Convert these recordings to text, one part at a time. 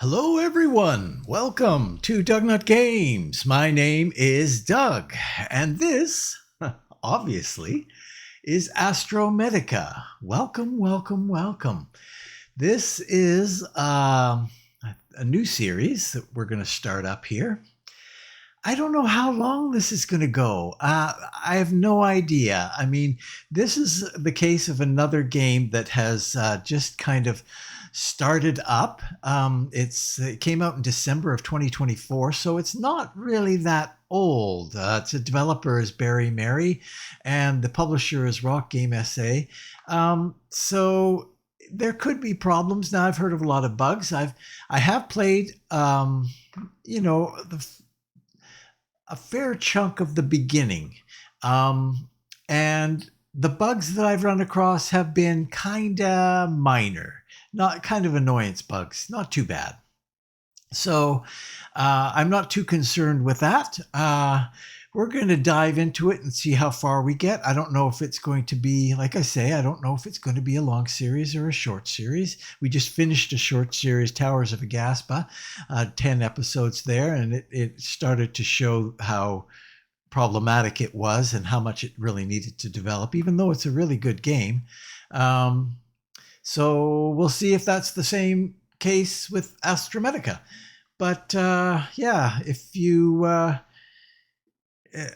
Hello, everyone. Welcome to DougNutGames. My name is Doug, and this, obviously, is Astrometica. Welcome, welcome, welcome. This is a new series that we're going to start up here. I don't know how long this is going to go. I have no idea. I mean, this is the case of another game that has just kind of started up. It came out in December of 2024, so it's not really that old. Its a developer is Barry Mary, and the publisher is Rock Game SA. So there could be problems. Now, I've heard of a lot of bugs. I have played, a fair chunk of the beginning. And the bugs that I've run across have been kind of minor, not kind of annoyance bugs, not too bad. So I'm not too concerned with that. We're going to dive into it and see how far we get. I don't know if it's going to be, like I say, I don't know if it's going to be a long series or a short series. We just finished a short series, Towers of Agaspa, 10 episodes there, and it started to show how problematic it was and how much it really needed to develop, even though it's a really good game. So we'll see if that's the same case with Astrometica. But yeah, if you...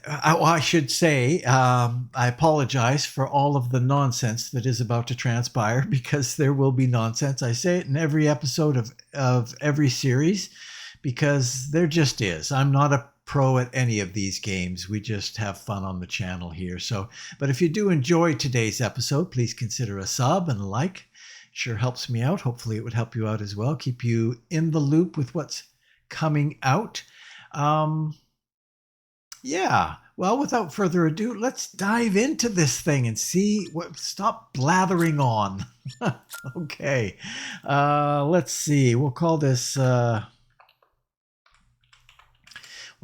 I should say, I apologize for all of the nonsense that is about to transpire, because there will be nonsense. I say it in every episode of every series, because there just is. I'm not a pro at any of these games. We just have fun on the channel here. So, but if you do enjoy today's episode, please consider a sub and a like. It sure helps me out. Hopefully it would help you out as well. Keep you in the loop with what's coming out. Yeah, well, without further ado, let's dive into this thing and see what. Stop blathering on. Okay, let's see. We'll call this. We'll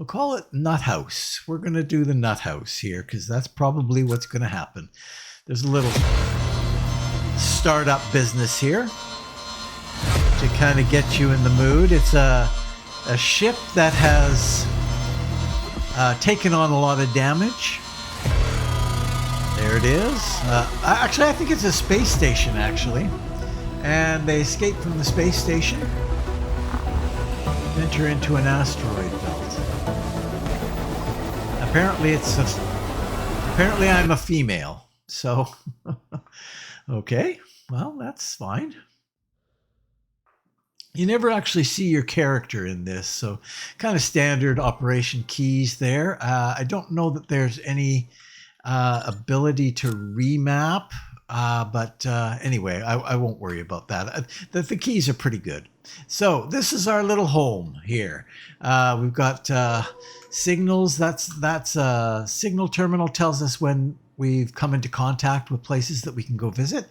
call it Nut House. We're gonna do the Nut House here because that's probably what's gonna happen. There's a little startup business here to kind of get you in the mood. It's a ship that has taken on a lot of damage. There it is. Actually, I think it's a space station, actually. And they escape from the space station, enter into an asteroid belt. Apparently, apparently I'm a female. So, okay, well, that's fine. You never actually see your character in this, so kind of standard operation keys there. I don't know that there's any ability to remap, but anyway, I won't worry about that. The keys are pretty good. So this is our little home here. We've got signals. That's a signal terminal, tells us when we've come into contact with places that we can go visit.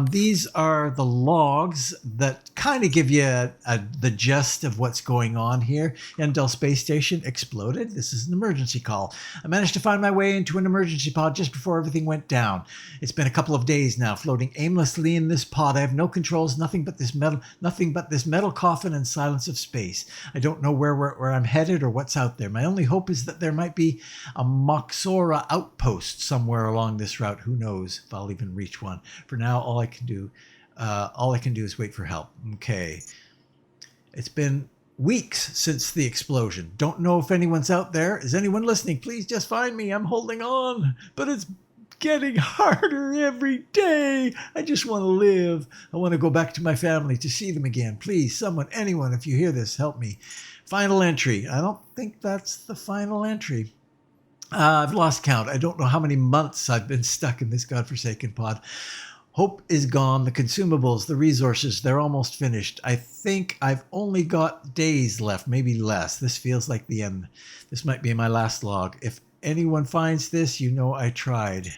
These are the logs that kind of give you the gist of what's going on here. Endel Space Station exploded. This is an emergency call. I managed to find my way into an emergency pod just before everything went down. It's been a couple of days now, floating aimlessly in this pod. I have no controls, nothing but this metal coffin and silence of space. I don't know where I'm headed or what's out there. My only hope is that there might be a Moxora outpost somewhere along this route. Who knows if I'll even reach one. For now, all I can do is wait for help. Okay. It's been weeks since the explosion. Don't know if anyone's out there. Is anyone listening? Please just find me. I'm holding on, but it's getting harder every day. I just want to live. I want to go back to my family, to see them again. Please, someone, anyone, if you hear this, help me. Final entry. I don't think that's the final entry. I've lost count. I don't know how many months I've been stuck in this godforsaken pod. Hope is gone. The consumables, the resources, they're almost finished. I think I've only got days left, maybe less. This feels like the end. This might be my last log. If anyone finds this, you know I tried.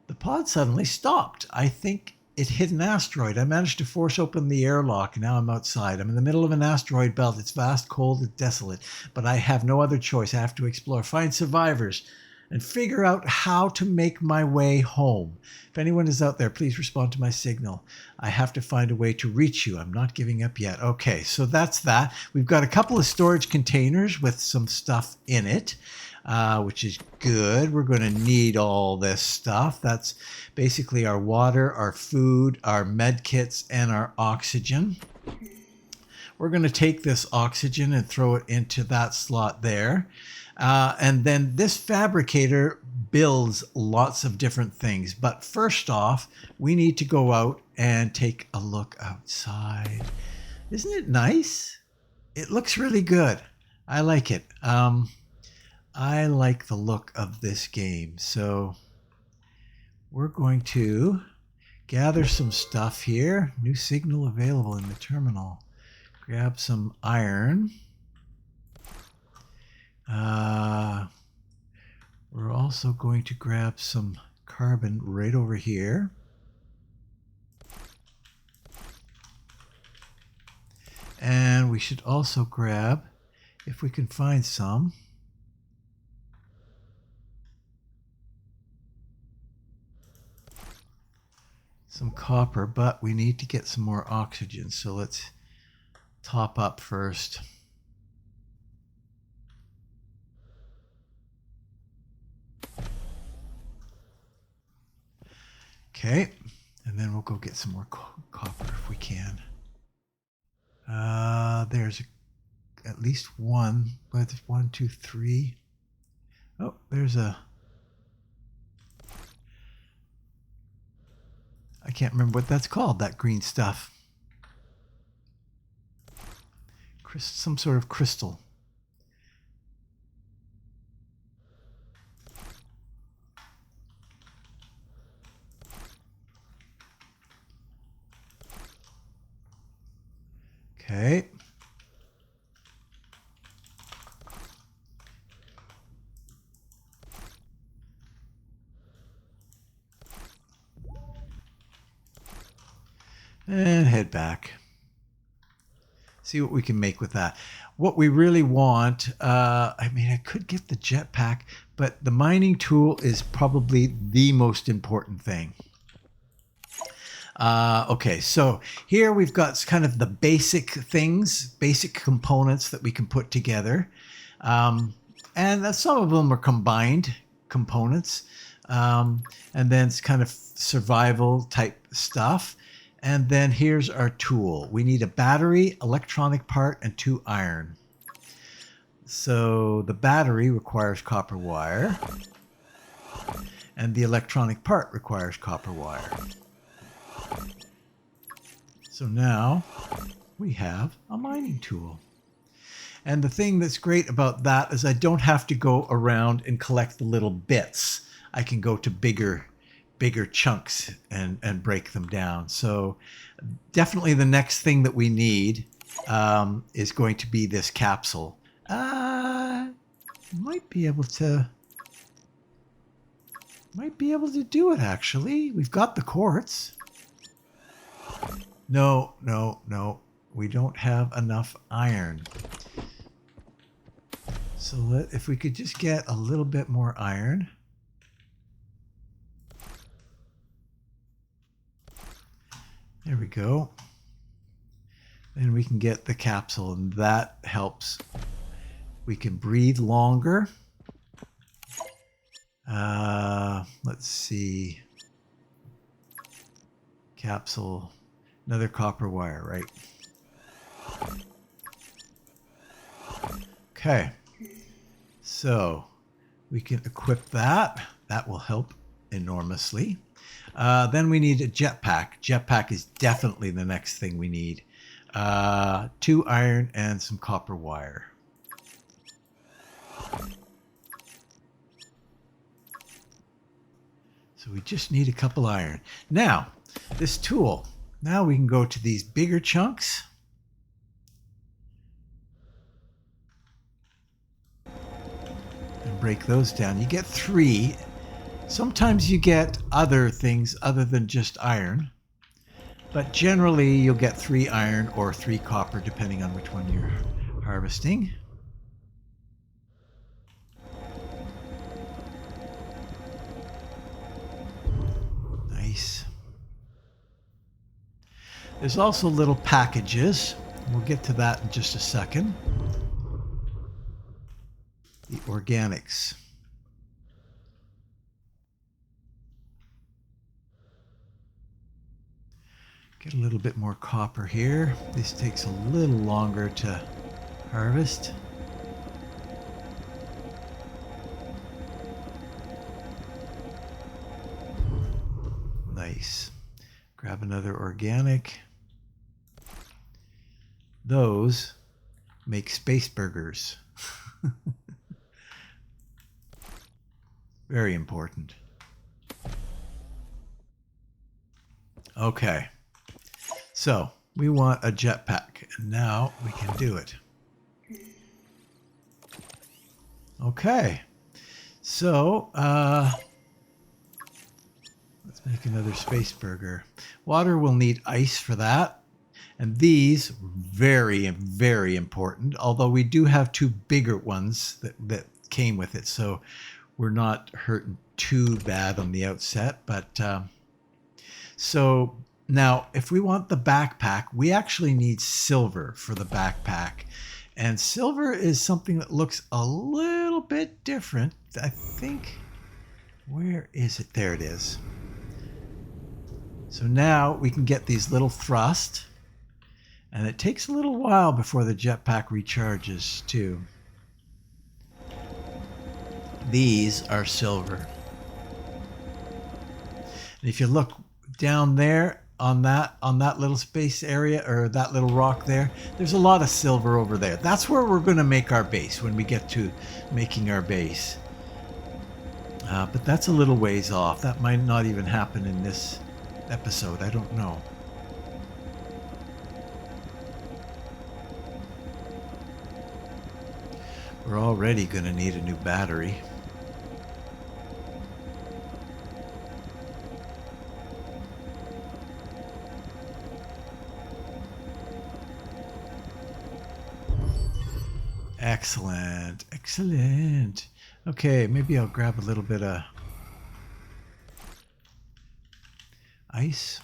The pod suddenly stopped. I think it hit an asteroid. I managed to force open the airlock. Now I'm outside. I'm in the middle of an asteroid belt. It's vast, cold, and desolate. But I have no other choice. I have to explore, find survivors. and figure out how to make my way home. If anyone is out there, please respond to my signal. I have to find a way to reach you. I'm not giving up yet. Okay, so that's that. We've got a couple of storage containers with some stuff in it, which is good. We're going to need all this stuff. That's basically our water, our food, our med kits, and our oxygen. We're going to take this oxygen and throw it into that slot there. And then this fabricator builds lots of different things. But first off, we need to go out and take a look outside. Isn't it nice? It looks really good. I like it. I like the look of this game. So we're going to gather some stuff here. New signal available in the terminal. Grab some iron. We're also going to grab some carbon right over here. And we should also grab, if we can find some, copper, but we need to get some more oxygen. So let's top up first. Okay, and then we'll go get some more copper if we can. There's at least one, but there's 1, 2, 3. Oh, there's a... I can't remember what that's called, that green stuff. Some sort of crystal. Okay. And head back. See what we can make with that. What we really want, I mean, I could get the jetpack, but the mining tool is probably the most important thing. Okay, so here we've got kind of the basic things, basic components that we can put together. And some of them are combined components. And then it's kind of survival type stuff. And then here's our tool. We need a battery, electronic part, and 2 iron. So the battery requires copper wire. And the electronic part requires copper wire. So now we have a mining tool. And the thing that's great about that is I don't have to go around and collect the little bits. I can go to bigger chunks and break them down. So definitely the next thing that we need is going to be this capsule. Might be able to do it actually. We've got the quartz. No. We don't have enough iron. So if we could just get a little bit more iron. There we go. Then we can get the capsule, and that helps. We can breathe longer. Let's see. Capsule. Another copper wire, right? Okay. So we can equip that. That will help enormously. Then we need a jetpack. Jetpack is definitely the next thing we need. 2 iron and some copper wire. So we just need a couple iron. Now, this tool. Now we can go to these bigger chunks. And break those down. You get 3. Sometimes you get other things other than just iron. But generally you'll get 3 iron or 3 copper depending on which one you're harvesting. There's also little packages. We'll get to that in just a second. The organics. Get a little bit more copper here. This takes a little longer to harvest. Nice. Grab another organic. Those make space burgers. Very important. Okay. So we want a jetpack, and now we can do it. Okay. So let's make another space burger. Water will need ice for that. And these, very, very important, although we do have two bigger ones that came with it. So we're not hurting too bad on the outset. But so now if we want the backpack, we actually need silver for the backpack. And silver is something that looks a little bit different. I think, where is it? There it is. So now we can get these little thrust. And it takes a little while before the jetpack recharges too. These are silver. And if you look down there on that little space area, or that little rock there, there's a lot of silver over there. That's where we're going to make our base when we get to making our base. But that's a little ways off. That might not even happen in this episode. I don't know. We're already going to need a new battery. Excellent, excellent. Okay, maybe I'll grab a little bit of ice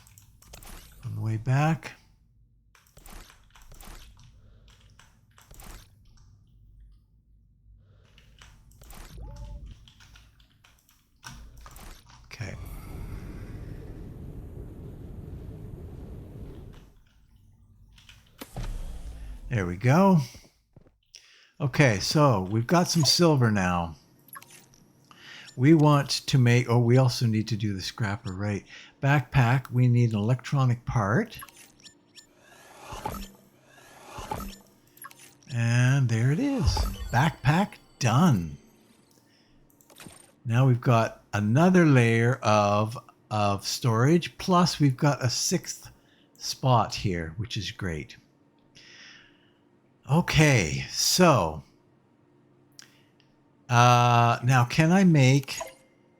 on the way back. Okay. There we go. Okay, so we've got some silver now. We want to make, oh, we also need to do the scrapper, right? Backpack, we need an electronic part. And there it is. Backpack done. Now we've got another layer of storage, plus we've got a sixth spot here, which is great. Okay, so now can I make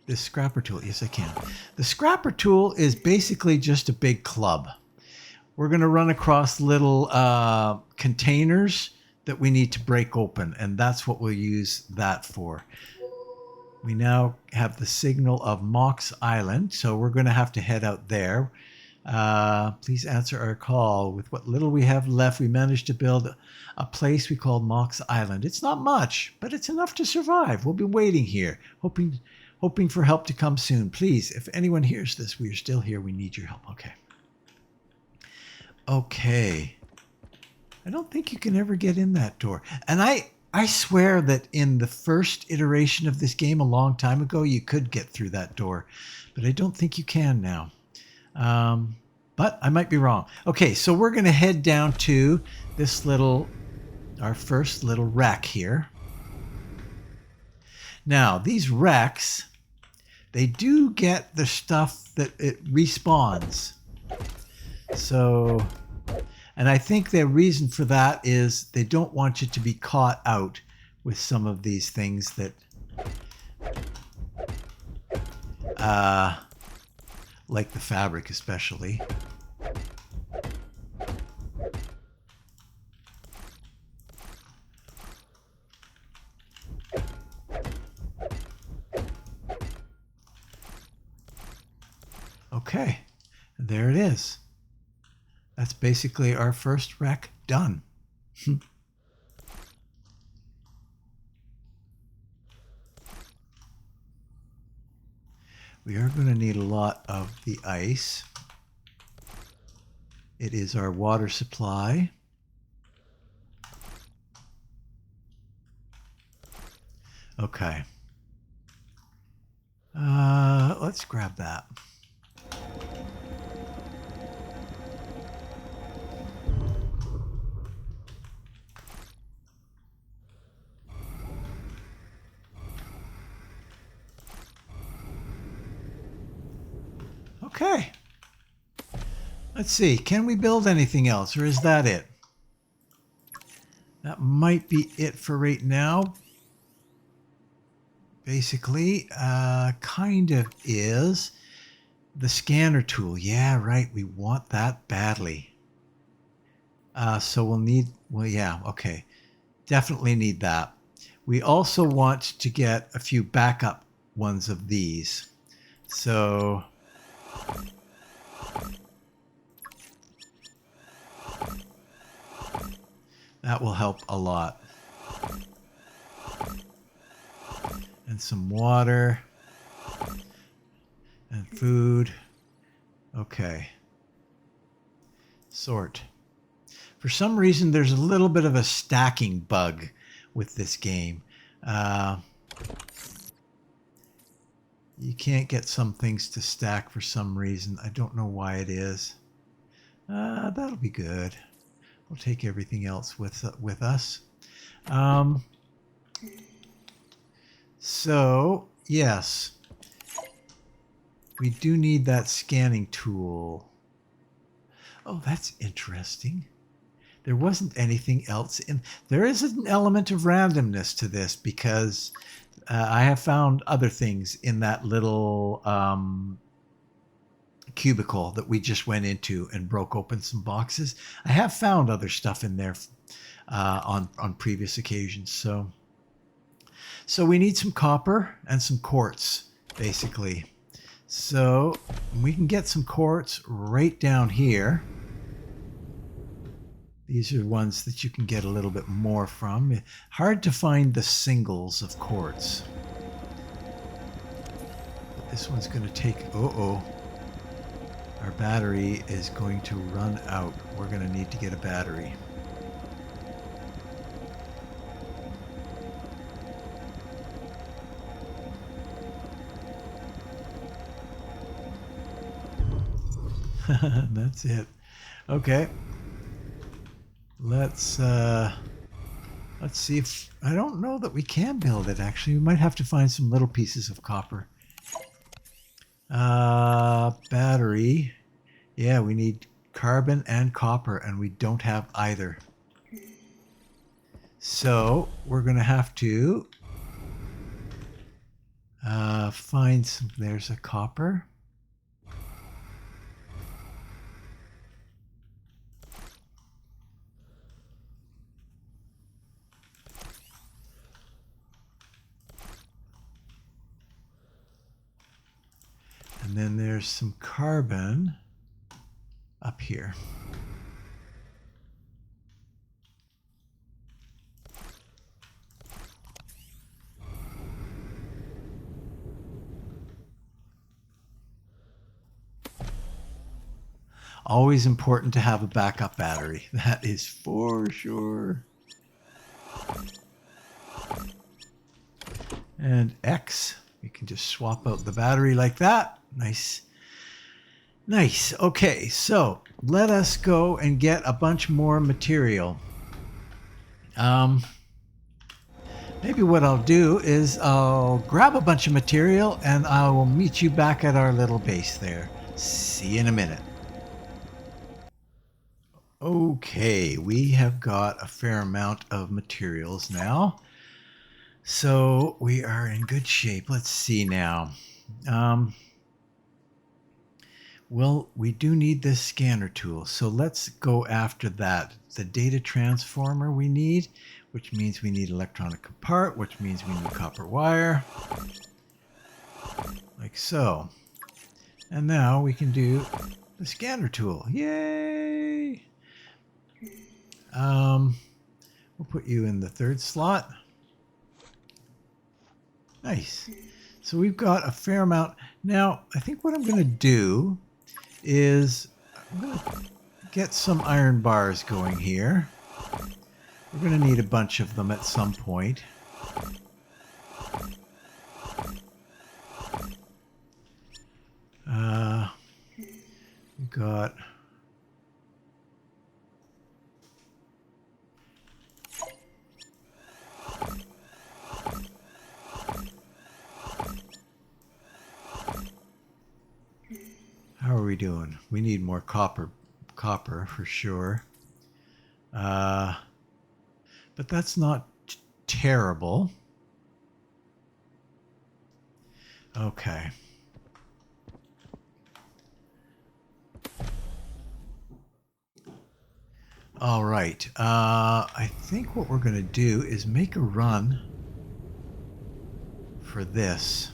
this scrapper tool? Yes, I can. The scrapper tool is basically just a big club. We're going to run across little containers that we need to break open, and that's what we'll use that for. We now have the signal of Mox Island, so we're going to have to head out there. Please answer our call. With what little we have left, we managed to build a place we call Mox Island. It's not much, but it's enough to survive. We'll be waiting here, hoping for help to come soon. Please, if anyone hears this, we are still here. We need your help. Okay. Okay. I don't think you can ever get in that door. And I swear that in the first iteration of this game a long time ago, you could get through that door, but I don't think you can now. But I might be wrong. Okay, so we're going to head down to this our first little wreck here. Now, these wrecks, they do get the stuff that it respawns. So, and I think the reason for that is they don't want you to be caught out with some of these things that like the fabric especially. Okay, there it is. That's basically our first wreck done. We are going to need a lot of the ice. It is our water supply. Okay. Let's grab that. Okay. Let's see. Can we build anything else, or is that it? That might be it for right now. Basically, kind of is. The scanner tool. Yeah, right. We want that badly. So we'll need, well, yeah, okay. Definitely need that. We also want to get a few backup ones of these. So that will help a lot. And some water. And food. Okay. Sort. For some reason, there's a little bit of a stacking bug with this game. You can't get some things to stack for some reason. I don't know why it is. That'll be good. We'll take everything else with us. So, yes. We do need that scanning tool. Oh, that's interesting. There wasn't anything else in. There is an element of randomness to this because I have found other things in that little cubicle that we just went into and broke open some boxes. I have found other stuff in there on previous occasions. So we need some copper and some quartz, basically. So we can get some quartz right down here. These are ones that you can get a little bit more from. Hard to find the singles of quartz. But this one's going to take... Uh-oh. Our battery is going to run out. We're going to need to get a battery. That's it. Okay. Let's see if... I don't know that we can build it, actually. We might have to find some little pieces of copper. Battery. Yeah, we need carbon and copper, and we don't have either. So we're going to have to find some... There's a copper. And then there's some carbon up here. Always important to have a backup battery. That is for sure. And X. You can just swap out the battery like that. Nice. Nice. Okay, so let us go and get a bunch more material. Maybe what I'll do is I'll grab a bunch of material and I will meet you back at our little base there. See you in a minute. Okay, we have got a fair amount of materials now. So we are in good shape. Let's see now. Well, we do need this scanner tool. So let's go after that. The data transformer we need, which means we need electronic part, which means we need copper wire. Like so. And now we can do the scanner tool. Yay! We'll put you in the third slot. Nice. So we've got a fair amount. Now, I think what I'm going to do is I'm going to get some iron bars going here. We're going to need a bunch of them at some point. We've got... How are we doing? We need more copper for sure. But that's not terrible. Okay. All right. I think what we're going to do is make a run for this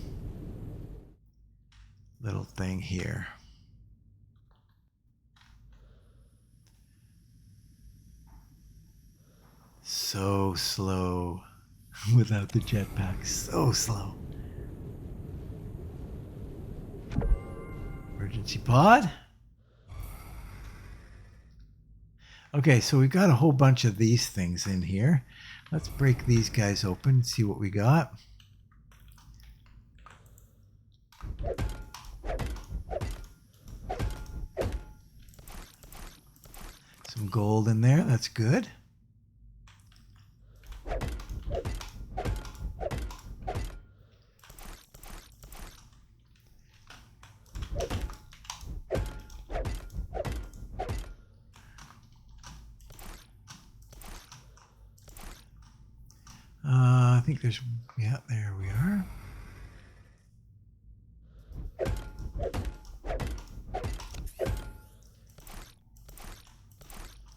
little thing here. So slow without the jetpack. So slow. Emergency pod. Okay, so we've got a whole bunch of these things in here. Let's break these guys open and see what we got. Some gold in there. That's good. I think there's, yeah, there we are.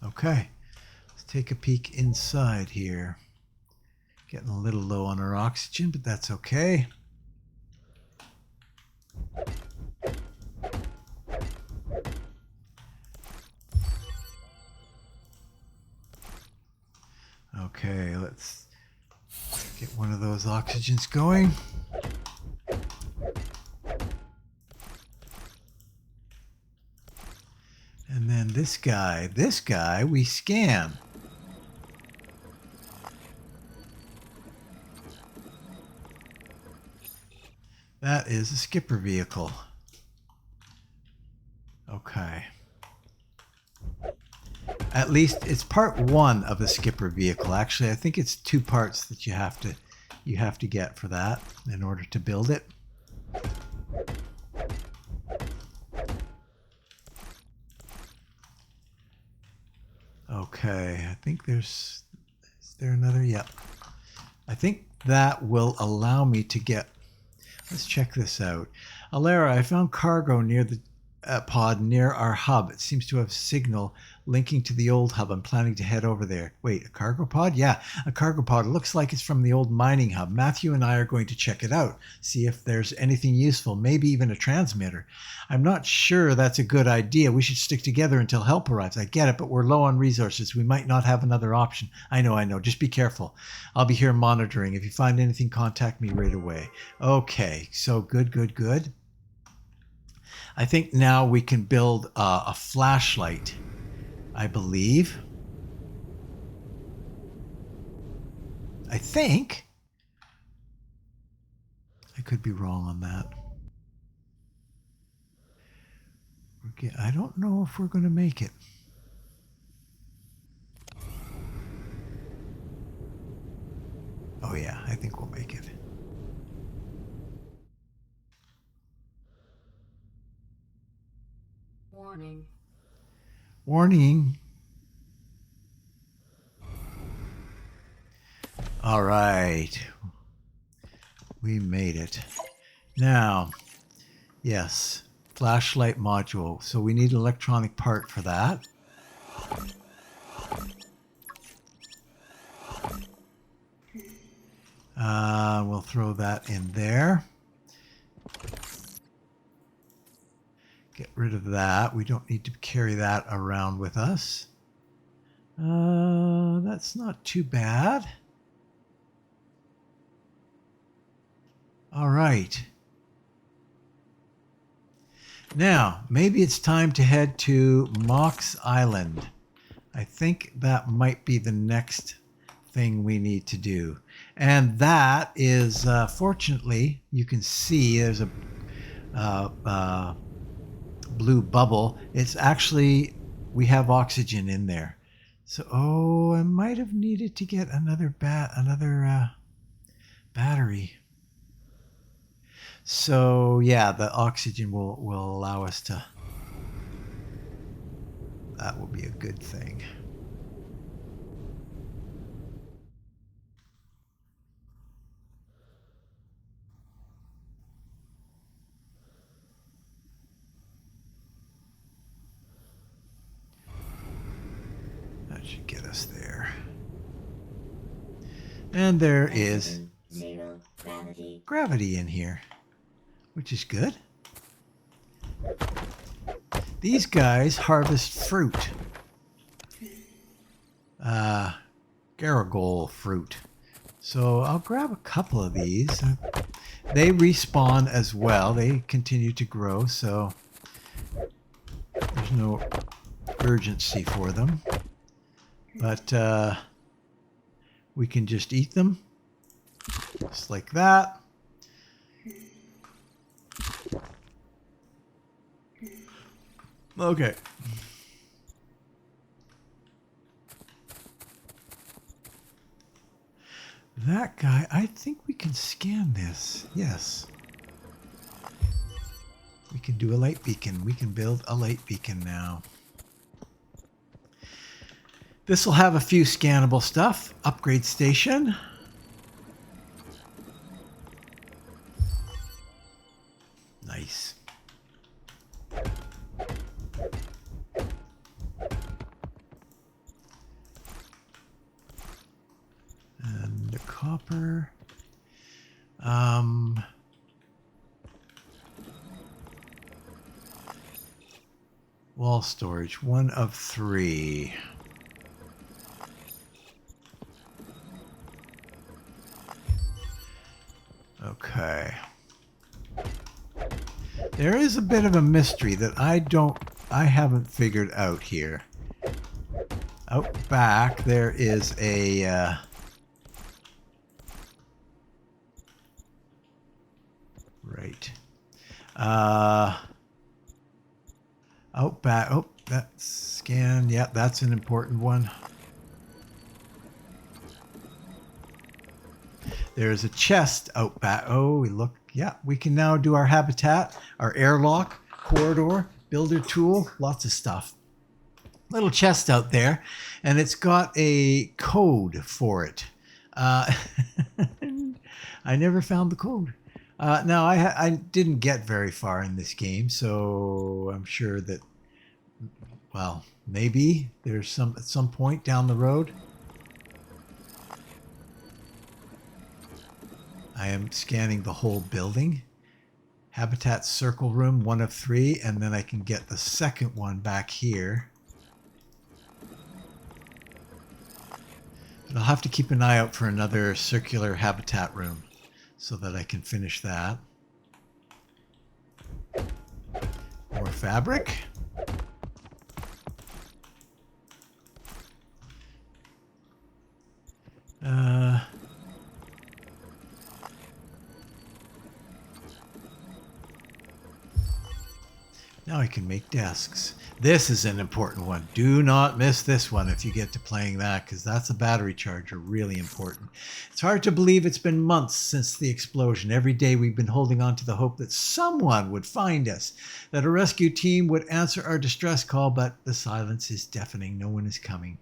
Okay, let's take a peek inside here. Getting a little low on our oxygen, but that's okay. Okay, let's get one of those oxygens going. And then this guy we scan. That is a skipper vehicle. Okay. At least it's part one of a skipper vehicle. Actually, I think it's two parts that you have to get for that in order to build it. Okay, I think is there another? Yep. I think that will allow me to get, let's check this out. Alara, I found cargo near the pod near our hub. It seems to have signal linking to the old hub. I'm planning to head over there. Wait, a cargo pod? Yeah, a cargo pod. It looks like it's from the old mining hub. Matthew and I are going to check it out, see if there's anything useful, maybe even a transmitter. I'm not sure that's a good idea. We should stick together until help arrives. I get it, but we're low on resources. We might not have another option. I know. Just be careful. I'll be here monitoring. If you find anything, contact me right away. Okay, so good. I think now we can build a flashlight, I believe. I think. I could be wrong on that. I don't know if we're going to make it. Oh yeah, I think we'll make it. Warning. All right. We made it. Now, yes, flashlight module. So we need an electronic part for that. We'll throw that in there. Get rid of that. We don't need to carry that around with us. That's not too bad. All right. Now, maybe it's time to head to Mox Island. I think that might be the next thing we need to do. And that is, fortunately, you can see there's a blue bubble. It's actually, we have oxygen in there. So, oh, I might have needed to get another battery. So yeah, the oxygen will allow us to. That will be a good thing. That should get us there. And there is gravity in here, which is good. These guys harvest fruit. Garagol fruit. So I'll grab a couple of these. They respawn as well. They continue to grow, so there's no urgency for them. But we can just eat them. Just like that. Okay. That guy, I think we can scan this. Yes. We can do a light beacon. We can build a light beacon now. This will have a few scannable stuff. Upgrade station. Nice. And the copper. Wall storage, 1 of 3. Okay. There is a bit of a mystery that I haven't figured out here. Out back there is a right. Out back. Oh, that scan. Yeah, that's an important one. There's a chest out back. Oh, we look. Yeah, we can now do our habitat, our airlock, corridor, builder tool, lots of stuff. Little chest out there, and it's got a code for it. I never found the code. Now, I didn't get very far in this game, so I'm sure that, well, maybe there's at some point down the road. I am scanning the whole building. Habitat circle room, 1 of 3, and then I can get the second one back here. But I'll have to keep an eye out for another circular habitat room so that I can finish that. More fabric. Now I can make desks. This is an important one. Do not miss this one if you get to playing that, because that's a battery charger, really important. It's hard to believe it's been months since the explosion. Every day we've been holding on to the hope that someone would find us, that a rescue team would answer our distress call, but the silence is deafening. No one is coming.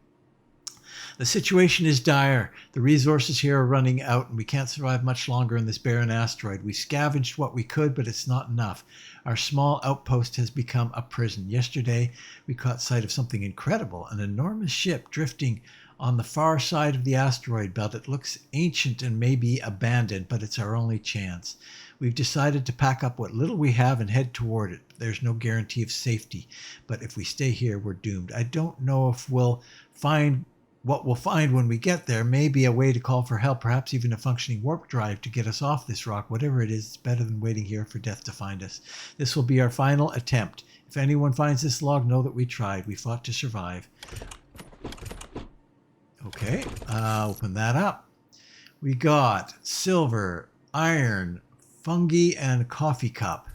The situation is dire. The resources here are running out, and we can't survive much longer in this barren asteroid. We scavenged what we could, but it's not enough. Our small outpost has become a prison. Yesterday, we caught sight of something incredible, an enormous ship drifting on the far side of the asteroid belt. It looks ancient and maybe abandoned, but it's our only chance. We've decided to pack up what little we have and head toward it. There's no guarantee of safety, but if we stay here, we're doomed. I don't know if we'll find what we'll find when we get there. Maybe a way to call for help, perhaps even a functioning warp drive to get us off this rock. Whatever it is, it's better than waiting here for death to find us. This will be our final attempt. If anyone finds this log, know that we tried. We fought to survive. Okay, open that up. We got silver, iron, fungi, and a coffee cup.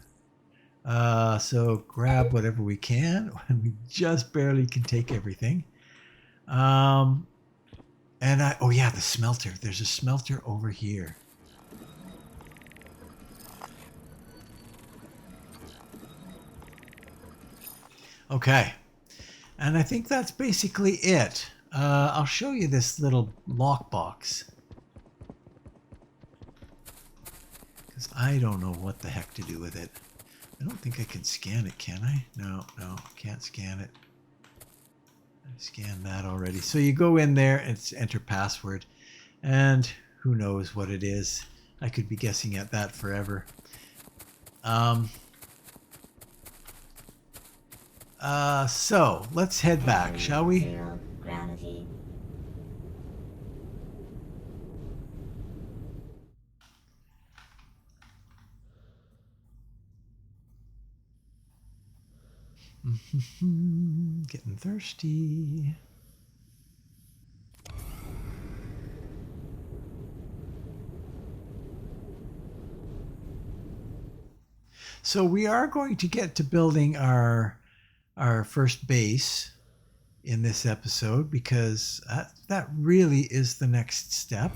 So grab whatever we can. We just barely can take everything. Oh yeah, the smelter. There's a smelter over here. Okay. And I think that's basically it. I'll show you this little lockbox. Because I don't know what the heck to do with it. I don't think I can scan it, can I? No, can't scan it. I've scanned that already. So you go in there and enter password. And who knows what it is. I could be guessing at that forever. So let's head back, shall we? Zero gravity. Getting thirsty. So we are going to get to building our first base in this episode, because that really is the next step.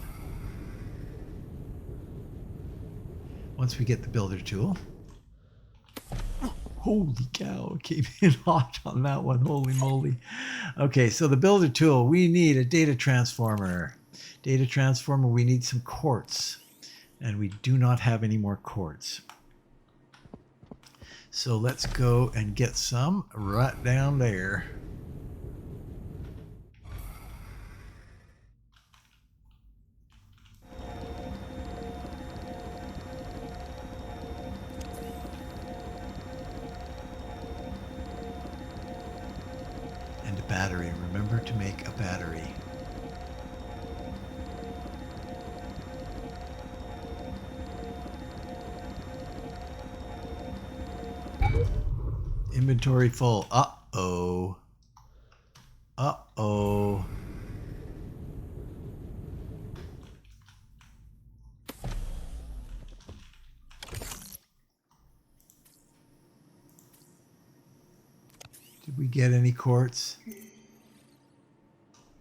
Once we get the builder tool. Holy cow, it came in hot on that one. Holy moly. Okay, so the builder tool, we need a data transformer. Data transformer, we need some quartz. And we do not have any more quartz. So let's go and get some right down there. And a battery. Remember to make a battery. Inventory full. Uh-oh. Uh-oh. Did we get any quartz?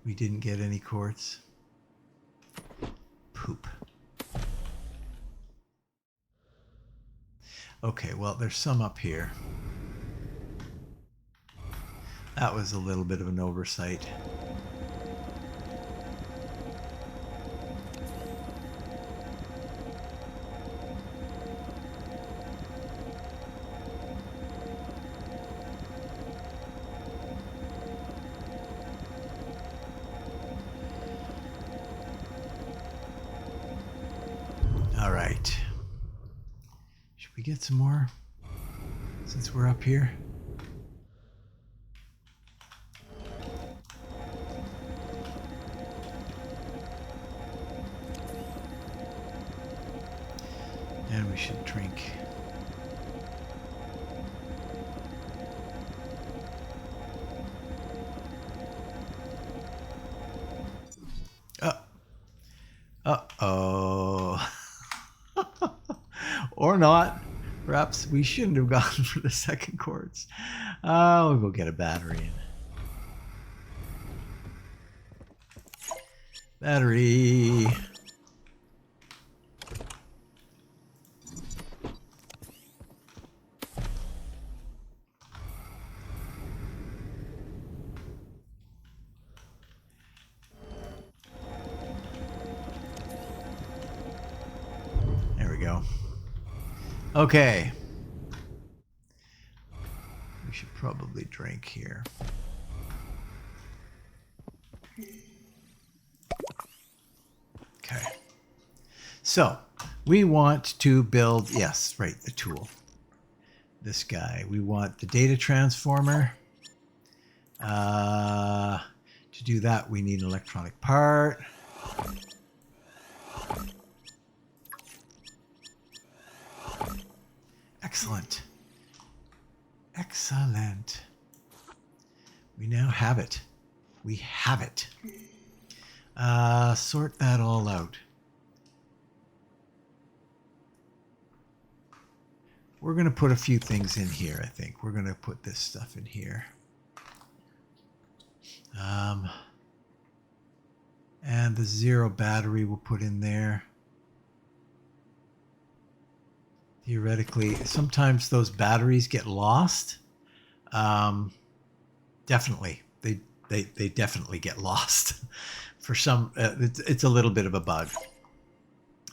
We didn't get any quartz. Poop. Okay, well, there's some up here. That was a little bit of an oversight. All right. Should we get some more since we're up here? And we should drink. Uh-oh. Or not. Perhaps we shouldn't have gone for the second quartz. We'll go get a battery in. Battery. There we go. Okay. We should probably drink here. Okay. So, We want to build, yes, right, the tool. This guy. We want the data transformer. To do that, we need an electronic part. Excellent. Excellent. We now have it. We have it. Sort that all out. We're going to put a few things in here, I think. We're going to put this stuff in here. And the 0 battery we'll put in there. Theoretically, sometimes those batteries get lost. Definitely. They definitely get lost. For some, it's a little bit of a bug.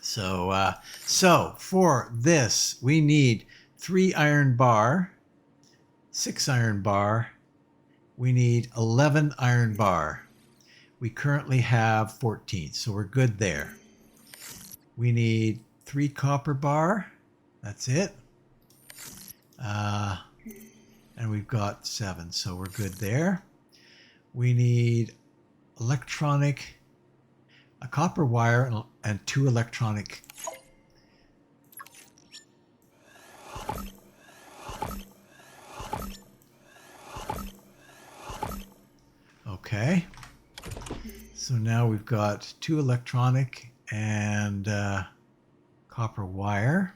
So, for this, we need 3 iron bar, 6 iron bar. We need 11 iron bar. We currently have 14, so we're good there. We need 3 copper bar. That's it. And we've got 7, so we're good there. We need a copper wire and 2 electronic. Okay. So now we've got 2 electronic and copper wire.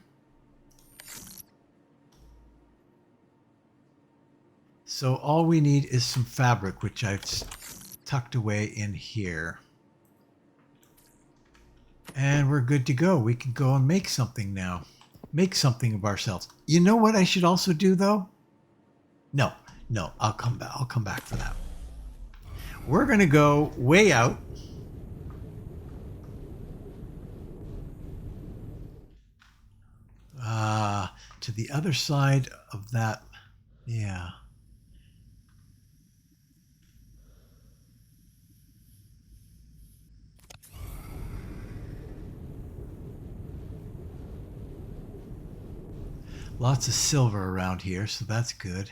So all we need is some fabric, which I've tucked away in here. And we're good to go. We can go and make something now. Make something of ourselves. You know what I should also do, though? No, I'll come back. I'll come back for that. We're going to go way out. To the other side of that. Yeah. Lots of silver around here, so that's good.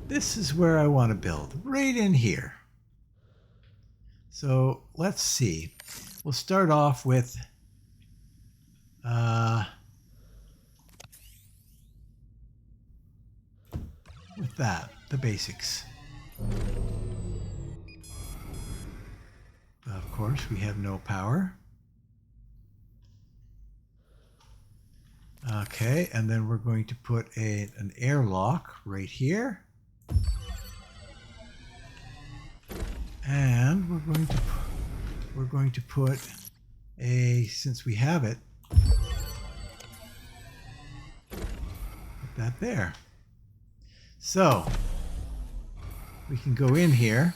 This is where I want to build, right in here. So let's see. We'll start off with that, the basics. Of course, we have no power. Okay, and then we're going to put an airlock right here. And we're going to put since we have it, put that there. So we can go in here,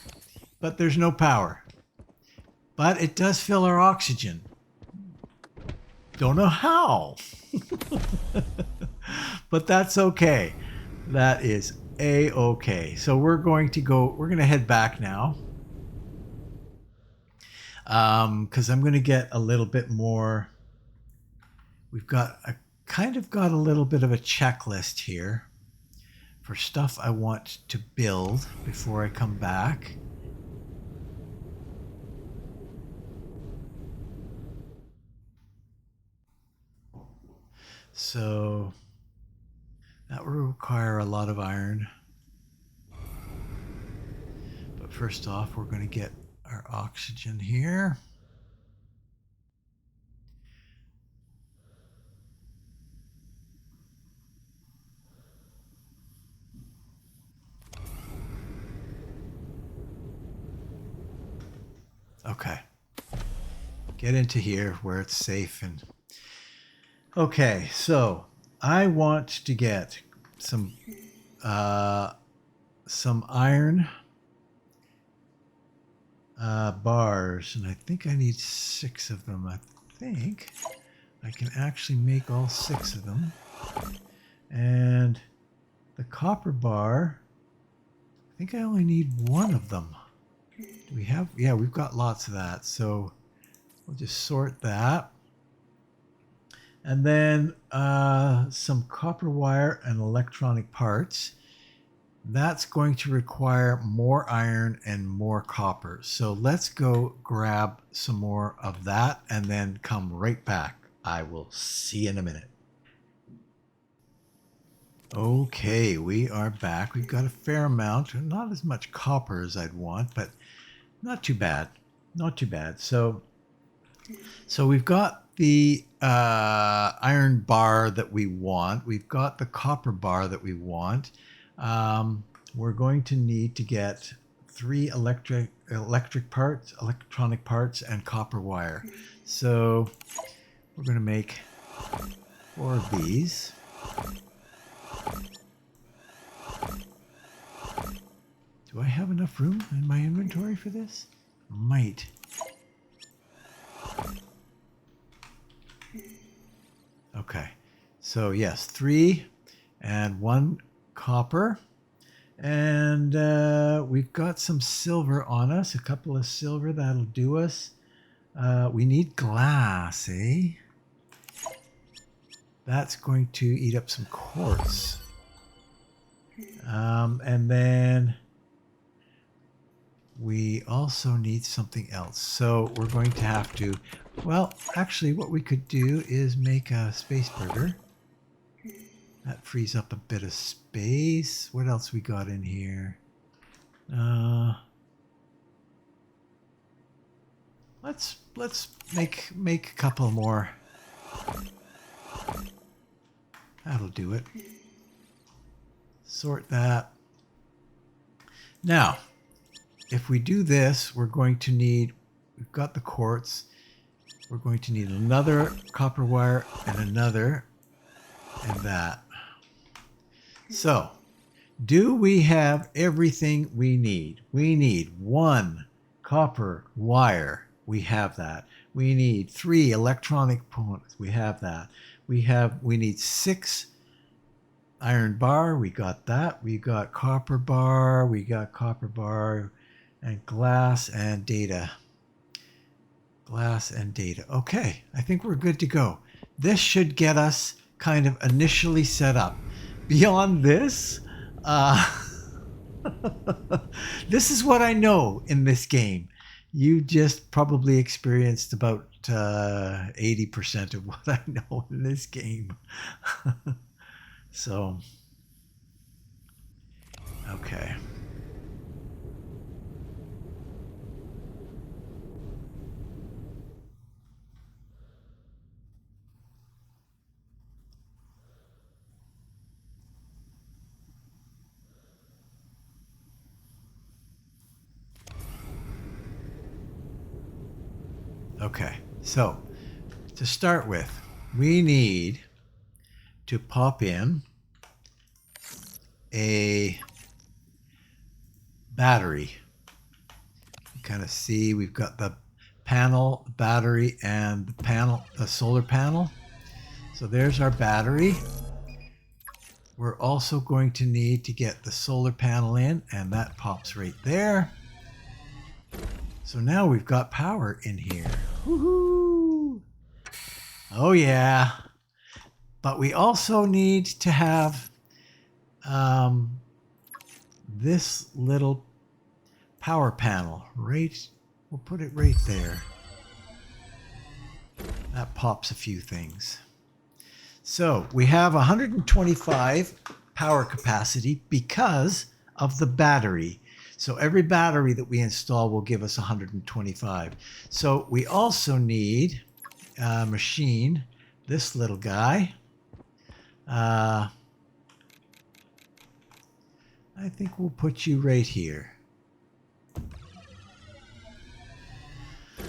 but there's no power. But it does fill our oxygen. Don't know how. But that's okay. That is A-okay. So we're going to head back now. Because I'm going to get a little bit more. We've got kind of got a little bit of a checklist here for stuff I want to build before I come back. So that will require a lot of iron. But first off, we're going to get our oxygen here. Okay. Get into here where it's safe and okay, so I want to get some iron bars, and I think I need 6 of them. I think I can actually make all 6 of them. And the copper bar, I think I only need one of them. Do we have? Yeah, we've got lots of that. So we'll just sort that. And then some copper wire and electronic parts. That's going to require more iron and more copper. So let's go grab some more of that and then come right back. I will see you in a minute. Okay, we are back. We've got a fair amount, not as much copper as I'd want, but not too bad. Not too bad. So we've got the iron bar that we want. We've got the copper bar that we want. We're going to need to get 3 electronic parts, and copper wire. So we're going to make 4 of these. Do I have enough room in my inventory for this? Might. Okay, so yes, 3 and 1 copper. And we've got some silver on us, a couple of silver, that'll do us. We need glass, eh? That's going to eat up some quartz. And then we also need something else. So we're going to have to, well, actually what we could do is make a space burger. That frees up a bit of space. What else we got in here? Let's make a couple more. That'll do it. Sort that. Now, if we do this, we're going to need, we've got the quartz. We're going to need another copper wire and another and that. So, do we have everything we need? We need 1 copper wire. We have that. We need 3 electronic components. We have that. We need 6 iron bar. We got that. We got copper bar. We got copper bar and glass and data. Glass and data. Okay, I think we're good to go. This should get us kind of initially set up. Beyond this, this is what I know in this game. You just probably experienced about 80% of what I know in this game. So, okay. Okay, so to start with, we need to pop in a battery. You kind of see we've got the panel, battery, and the solar panel. So there's our battery. We're also going to need to get the solar panel in, and that pops right there. So now we've got power in here. Woohoo! Oh yeah. But we also need to have this little power panel right. We'll put it right there. That pops a few things. So we have 125 power capacity because of the battery. So every battery that we install will give us 125. So we also need a machine, this little guy. I think we'll put you right here.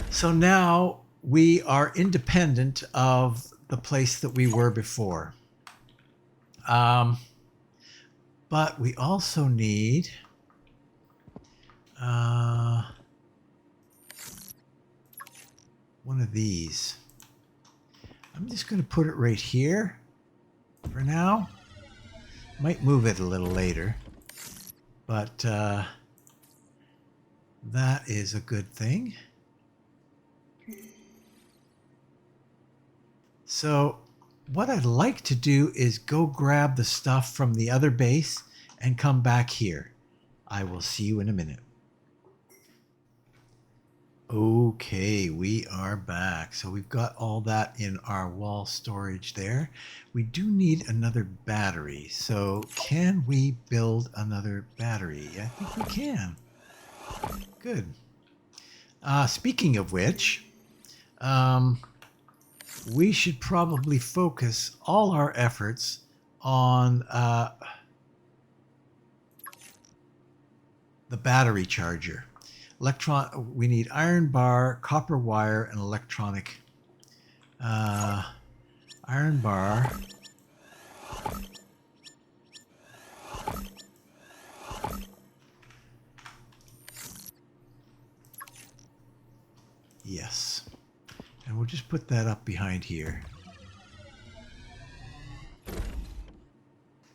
So now we are independent of the place that we were before. But we also need one of these. I'm just going to put it right here for now. Might move it a little later, but that is a good thing. So what I'd like to do is go grab the stuff from the other base and come back here. I will see you in a minute. Okay, we are back. So we've got all that in our wall storage there. We do need another battery. So can we build another battery? I think we can. Good. Speaking of which, we should probably focus all our efforts on the battery charger. We need iron bar, copper wire, and electronic. Iron bar. Yes. And we'll just put that up behind here.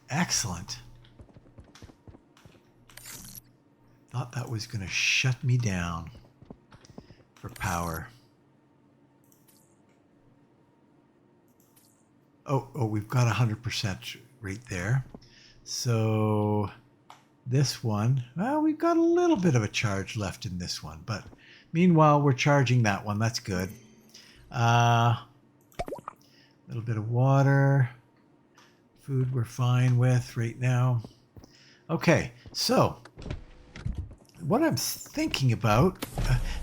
Excellent. Thought that was going to shut me down for power. Oh, we've got 100% right there. So this one, well, we've got a little bit of a charge left in this one, but meanwhile, we're charging that one. That's good. A little bit of water. Food we're fine with right now. Okay, so what I'm thinking about,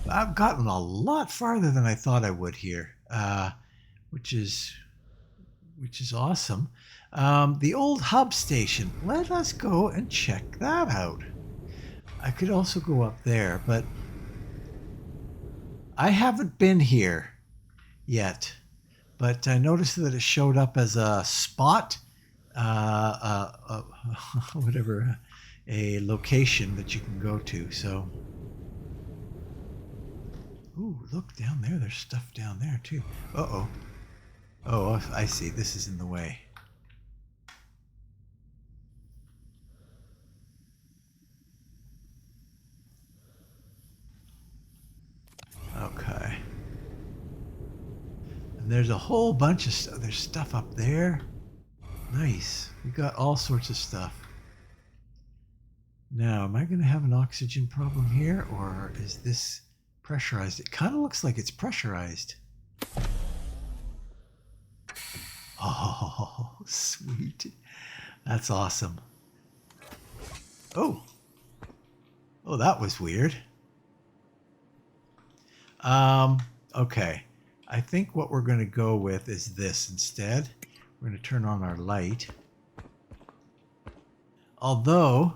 I've gotten a lot farther than I thought I would here, which is awesome. The old hub station. Let us go and check that out. I could also go up there, but I haven't been here yet. But I noticed that it showed up as a spot, whatever, a location that you can go to. So, ooh, look down there. There's stuff down there too. Uh-oh. Oh, I see. This is in the way. Okay. And there's a whole bunch of stuff. There's stuff up there. Nice. We got all sorts of stuff. Now, am I going to have an oxygen problem here, or is this pressurized? It kind of looks like it's pressurized. Oh, sweet. That's awesome. Oh. Oh, that was weird. Okay. I think what we're going to go with is this instead. We're going to turn on our light. Although,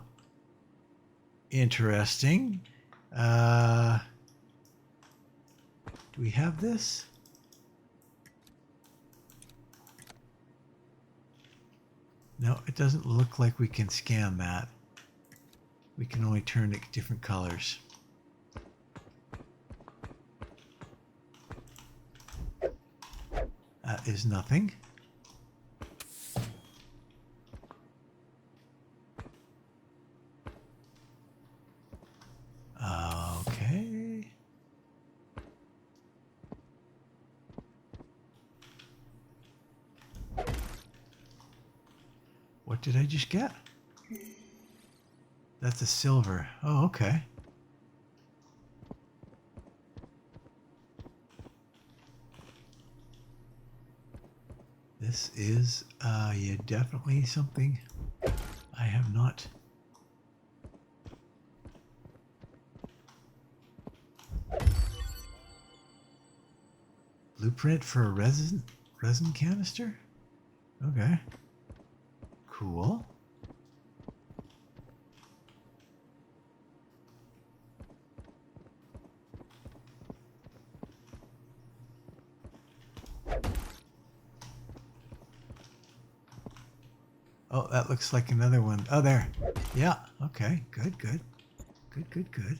interesting. Do we have this? No, it doesn't look like we can scan that. We can only turn it different colors. That is nothing. Okay. What did I just get? That's a silver. Oh, okay. This is yeah, definitely something I have not. Blueprint for a resin canister? Okay. Cool. Oh, that looks like another one. Oh, there. Yeah. Okay. Good, good. Good, good, good.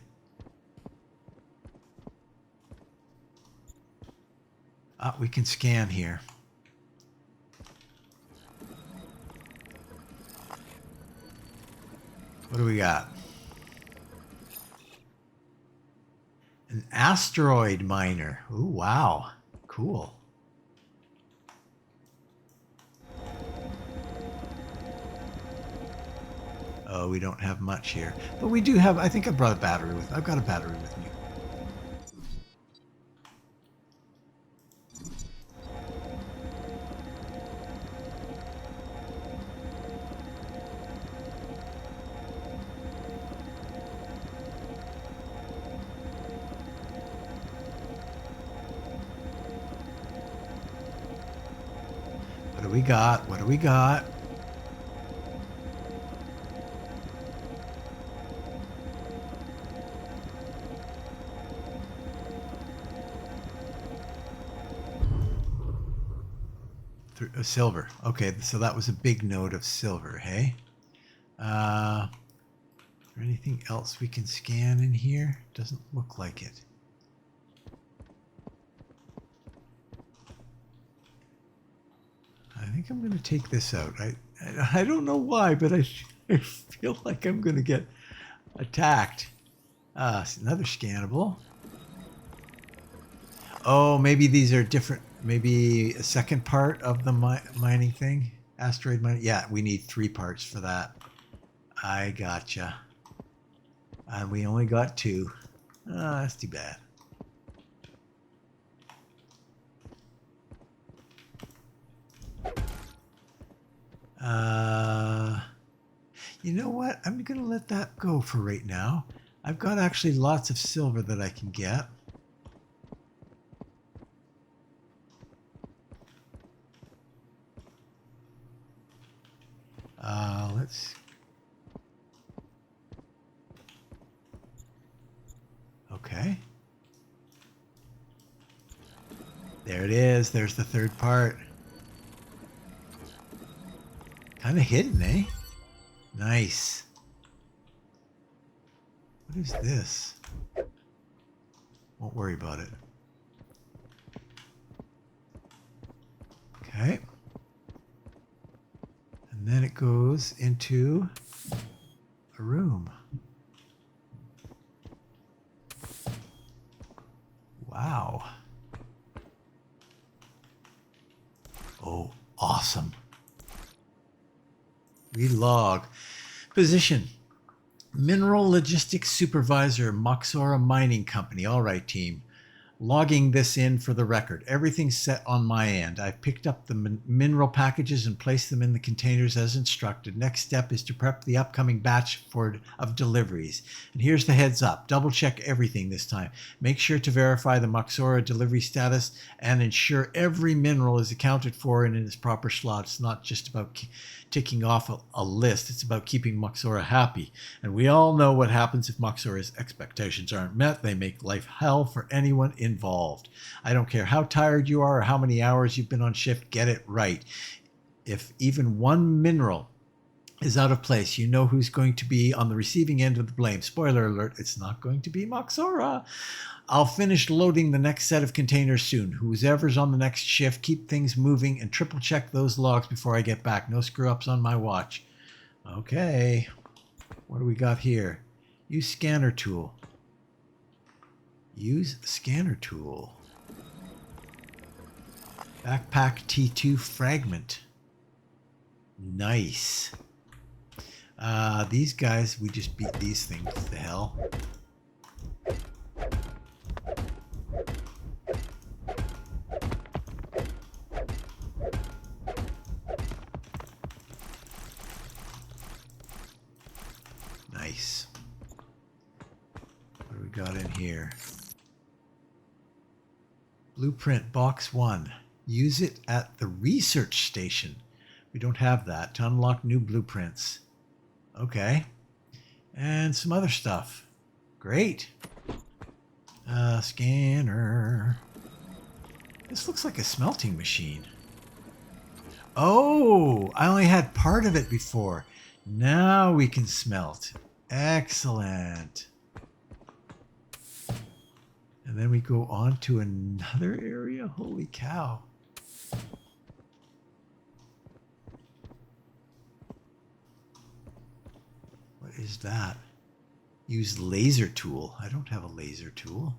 We can scan here. What do we got? An asteroid miner. Ooh, wow. Cool. Oh, we don't have much here. But we do have, I think I brought a battery with, I've got a battery with me. What do we got? What do we got? Silver. Okay, so that was a big node of silver, hey? Is there anything else we can scan in here? Doesn't look like it. I think I'm going to take this out. I don't know why, but I feel like I'm going to get attacked. Another scannable. Oh, maybe these are different. Maybe a second part of the mining thing. Asteroid mining. Yeah, we need 3 parts for that. I gotcha. And we only got 2. That's too bad. You know what? I'm going to let that go for right now. I've got actually lots of silver that I can get. Let's... Okay. There it is. There's the 3rd part. Kind of hidden, eh? Nice. What is this? Won't worry about it. Okay. And then it goes into a room. Wow. Oh, awesome. Relog. Position. Mineral Logistics Supervisor, Moxora Mining Company. All right, team. Logging this in for the record. Everything's set on my end. I've picked up the mineral packages and placed them in the containers as instructed. Next step is to prep the upcoming batch of deliveries. And here's the heads up. Double check everything this time. Make sure to verify the Moxora delivery status and ensure every mineral is accounted for and in its proper slot. It's not just about ticking off a list. It's about keeping Moxora happy. And we all know what happens if Moxora's expectations aren't met. They make life hell for anyone involved. I don't care how tired you are or how many hours you've been on shift, get it right. If even one mineral is out of place, you know who's going to be on the receiving end of the blame. Spoiler alert, it's not going to be Moxora. I'll finish loading the next set of containers soon. Whoever's on the next shift, keep things moving and triple check those logs before I get back. No screw ups on my watch. Okay. What do we got here? Use scanner tool. Use scanner tool. Backpack T2 fragment. Nice. These guys, we just beat these things to hell. Nice. What do we got in here? Blueprint box 1. Use it at the research station. We don't have that. To unlock new blueprints. Okay. And some other stuff. Great. Scanner. This looks like a smelting machine. Oh, I only had part of it before. Now we can smelt. Excellent. And then we go on to another area. Holy cow. What is is that? Use laser tool. I don't have a laser tool.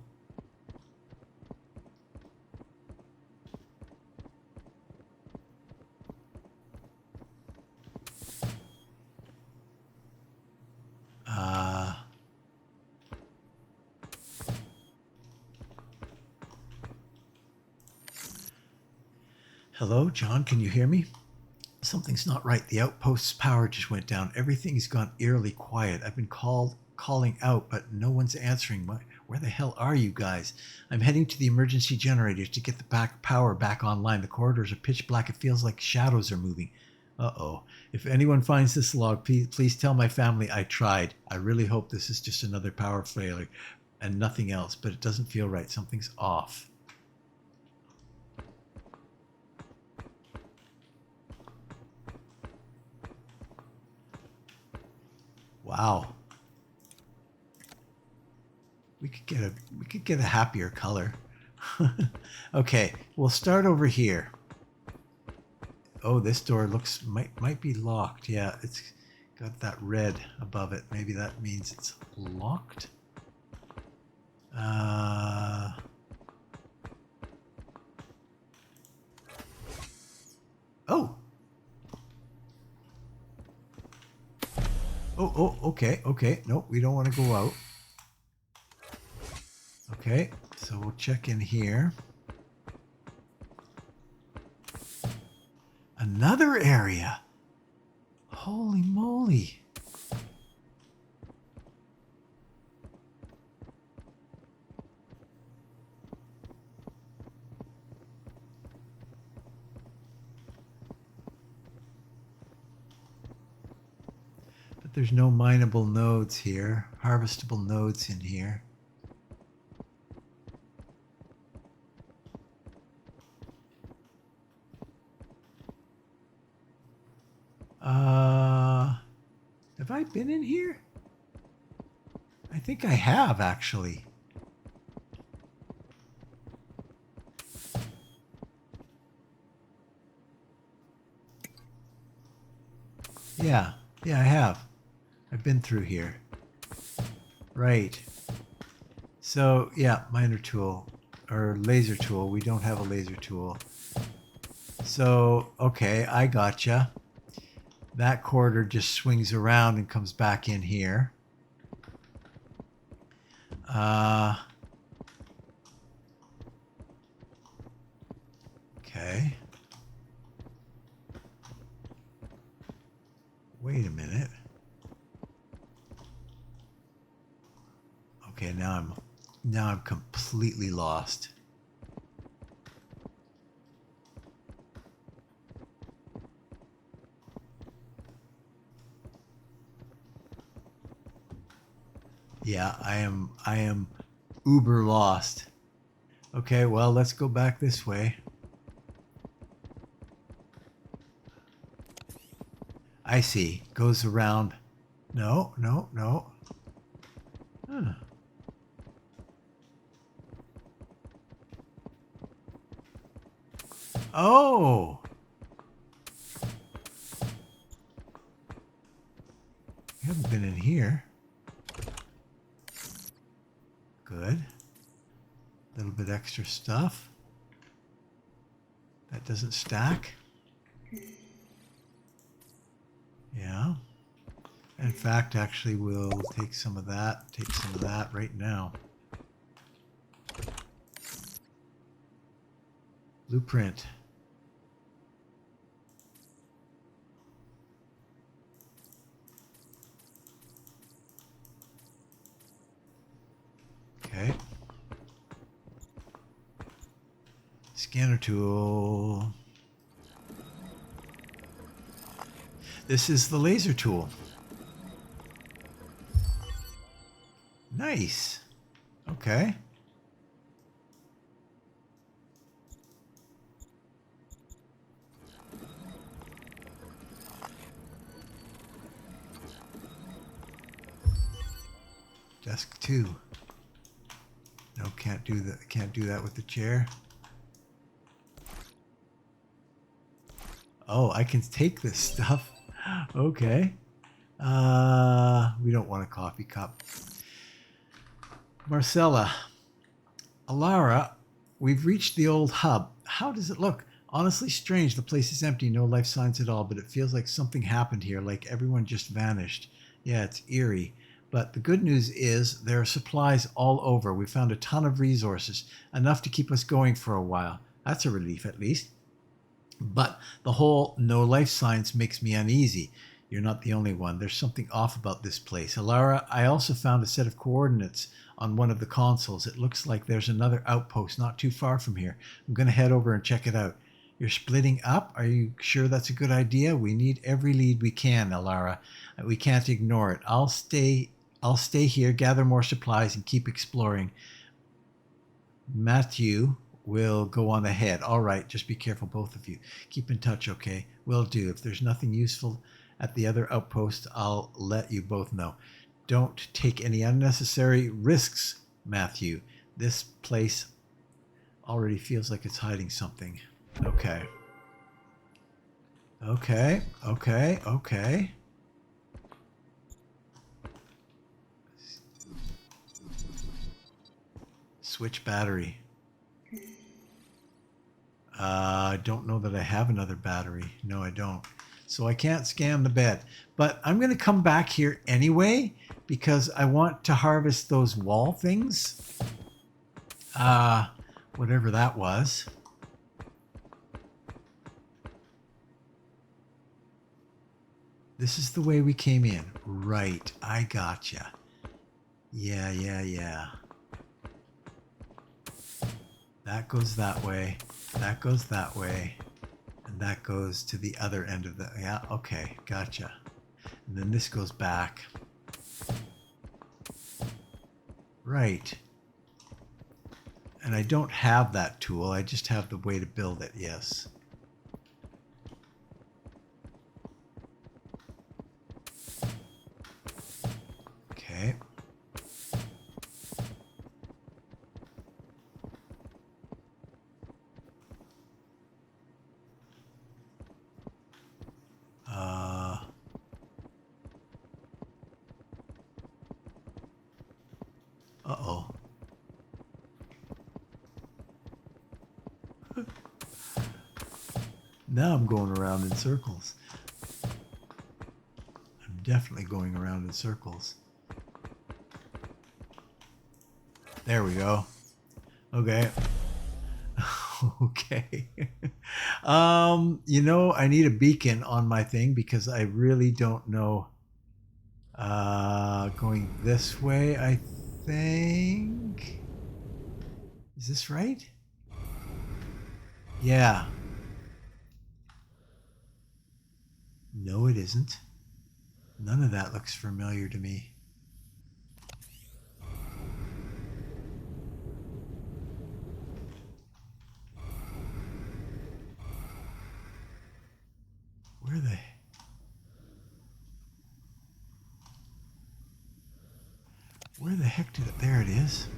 Hello, John, can you hear me? Something's not right. The outpost's power just went down. Everything's gone eerily quiet. I've been calling out, but no one's answering. Where the hell are you guys? I'm heading to the emergency generators to get the power back online. The corridors are pitch black. It feels like shadows are moving. Uh-oh. If anyone finds this log, please tell my family I tried. I really hope this is just another power failure and nothing else, but it doesn't feel right. Something's off. Wow. We could get a happier color. Okay, we'll start over here. Oh, this door might be locked. Yeah, it's got that red above it. Maybe that means it's locked. Oh. Oh, okay. Nope, we don't want to go out. Okay, so we'll check in here. Another area. Holy moly. But there's no mineable nodes here, harvestable nodes in here. Have I been in here? I think I have, actually. Yeah, I have. I've been through here. Right. So, yeah, miner tool or laser tool. We don't have a laser tool. So, okay, I gotcha. That corridor just swings around and comes back in here. Okay. Wait a minute. Okay, now I'm completely lost. Yeah, I am uber lost. Okay, well, let's go back this way. I see. Goes around. No. Huh. Oh! We haven't been in here. Good. A little bit extra stuff. That doesn't stack. Yeah. In fact, actually, we'll take some of that right now. Blueprint. Okay. Scanner tool. This is the laser tool. Nice. Okay. Desk 2. No, can't do that. Can't do that with the chair. Oh, I can take this stuff. Okay. We don't want a coffee cup. Marcella. Alara, we've reached the old hub. How does it look? Honestly strange. The place is empty, no life signs at all, but it feels like something happened here, like everyone just vanished. Yeah, it's eerie. But the good news is there are supplies all over. We found a ton of resources, enough to keep us going for a while. That's a relief, at least. But the whole no life signs makes me uneasy. You're not the only one. There's something off about this place. Alara, I also found a set of coordinates on one of the consoles. It looks like there's another outpost not too far from here. I'm going to head over and check it out. You're splitting up? Are you sure that's a good idea? We need every lead we can, Alara. We can't ignore it. I'll stay here, gather more supplies, and keep exploring. Matthew will go on ahead. All right, just be careful, both of you. Keep in touch, okay? Will do. If there's nothing useful at the other outpost, I'll let you both know. Don't take any unnecessary risks, Matthew. This place already feels like it's hiding something. Okay. Okay. Switch battery. I don't know that I have another battery. No, I don't. So I can't scan the bed. But I'm going to come back here anyway because I want to harvest those wall things. Whatever that was. This is the way we came in. Right. I gotcha. Yeah. That goes that way. That goes that way. And that goes to the other end of the... Yeah, okay. Gotcha. And then this goes back. Right. And I don't have that tool. I just have the way to build it. Yes. Okay. Uh-oh. Now I'm going around in circles. I'm definitely going around in circles. There we go. Okay. Okay. You know, I need a beacon on my thing because I really don't know. Going this way, I think. Is this right? Yeah. No, it isn't. None of that looks familiar to me. Where the heck did it... There it is.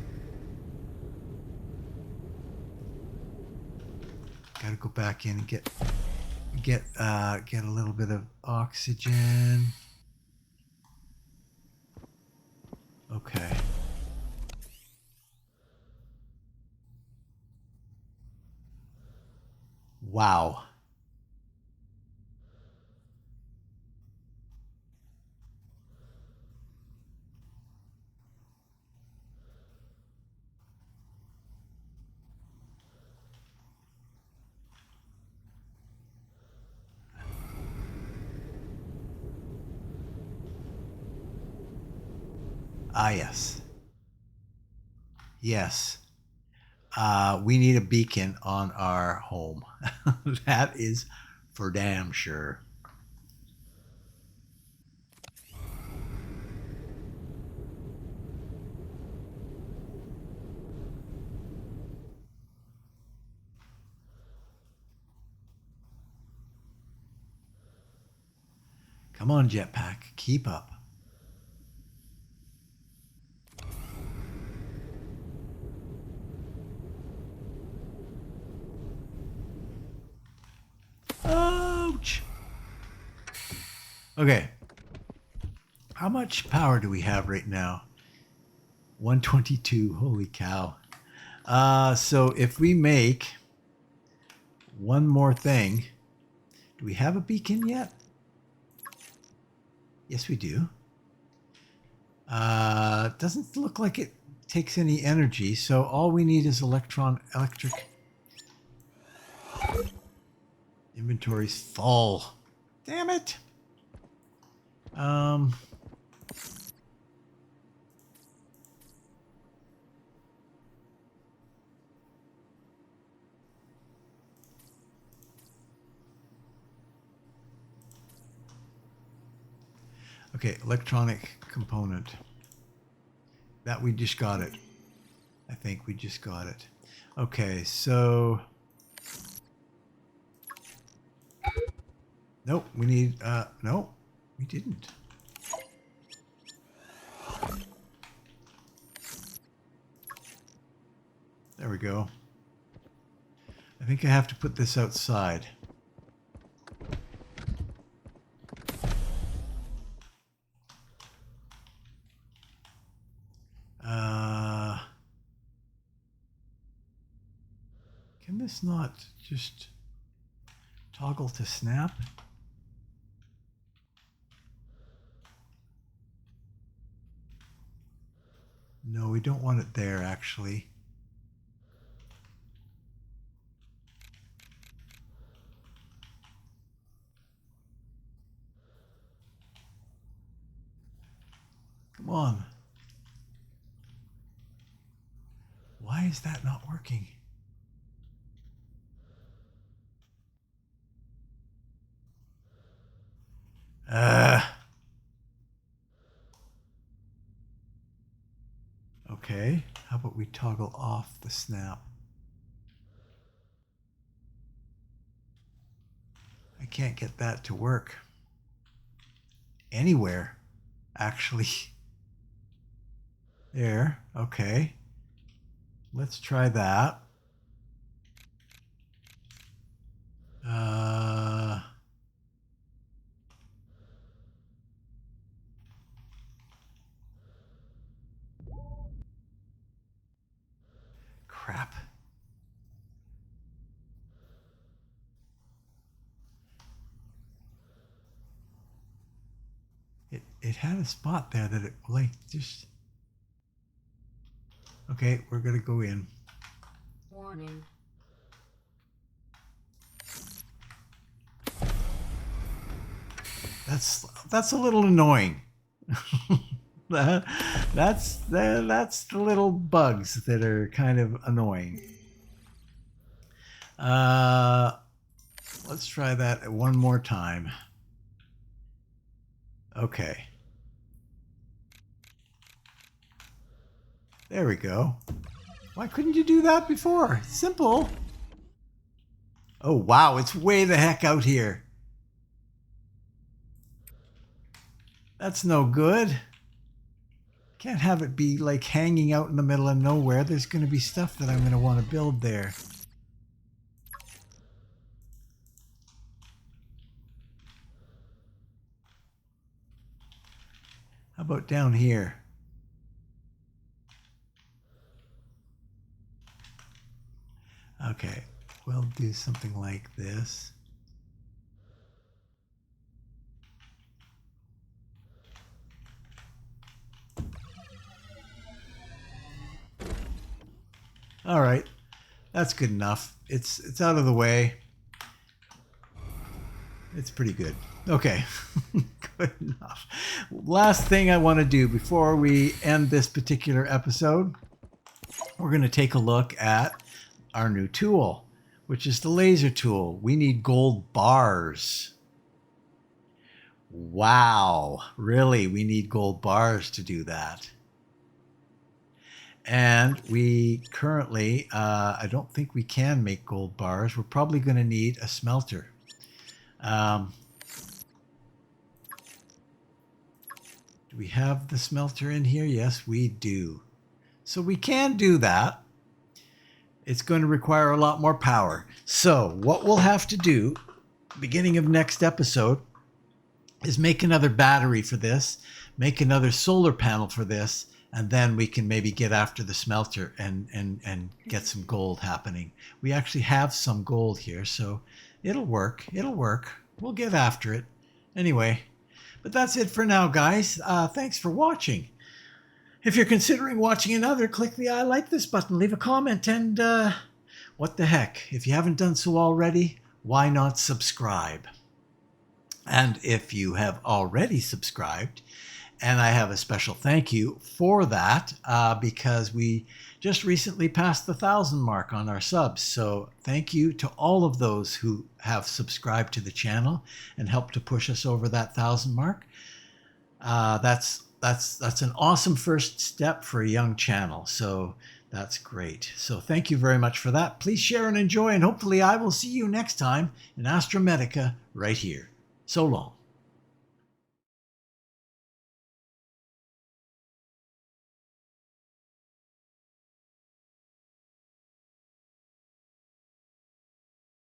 Gotta go back in and get a little bit of oxygen. Okay. Wow. Ah, yes. Yes. We need a beacon on our home. That is for damn sure. Come on, jetpack. Keep up. Ouch. Okay. How much power do we have right now? 122. Holy cow. So if we make one more thing, do we have a beacon yet? Yes, we do. Doesn't look like it takes any energy, so all we need is electric. Inventory's full. Damn it. Okay, electronic component. That we just got it. I think we just got it. Okay, so... Nope, we need... no, we didn't. There we go. I think I have to put this outside. Can this not just toggle to snap? No, we don't want it there, actually. Come on. Why is that not working? Okay, how about we toggle off the snap? I can't get that to work anywhere, actually. There, okay. Let's try that. Crap. It had a spot there that it like just... Okay, we're gonna go in. Warning. That's a little annoying. That's the little bugs that are kind of annoying. Let's try that one more time. Okay. There we go. Why couldn't you do that before? Simple. Oh, wow. It's way the heck out here. That's no good. Can't have it be like hanging out in the middle of nowhere. There's going to be stuff that I'm going to want to build there. How about down here? Okay, we'll do something like this. All right, that's good enough. It's out of the way. It's pretty good. Okay, good enough. Last thing I want to do before we end this particular episode, we're going to take a look at our new tool, which is the laser tool. We need gold bars. Wow, really? We need gold bars to do that. And we currently, I don't think we can make gold bars. We're probably going to need a smelter. Do we have the smelter in here? Yes, we do. So we can do that. It's going to require a lot more power. So what we'll have to do, beginning of next episode, is make another battery for this, make another solar panel for this, and then we can maybe get after the smelter and get some gold happening. We actually have some gold here, so it'll work. It'll work. We'll get after it. Anyway, but that's it for now, guys. Thanks for watching. If you're considering watching another, click the I like this button, leave a comment, and what the heck, if you haven't done so already, why not subscribe? And if you have already subscribed, and I have a special thank you for that, because we just recently passed the 1,000 mark on our subs. So thank you to all of those who have subscribed to the channel and helped to push us over that 1,000 mark. That's an awesome first step for a young channel. So that's great. So thank you very much for that. Please share and enjoy, and hopefully I will see you next time in Astrometica right here. So long.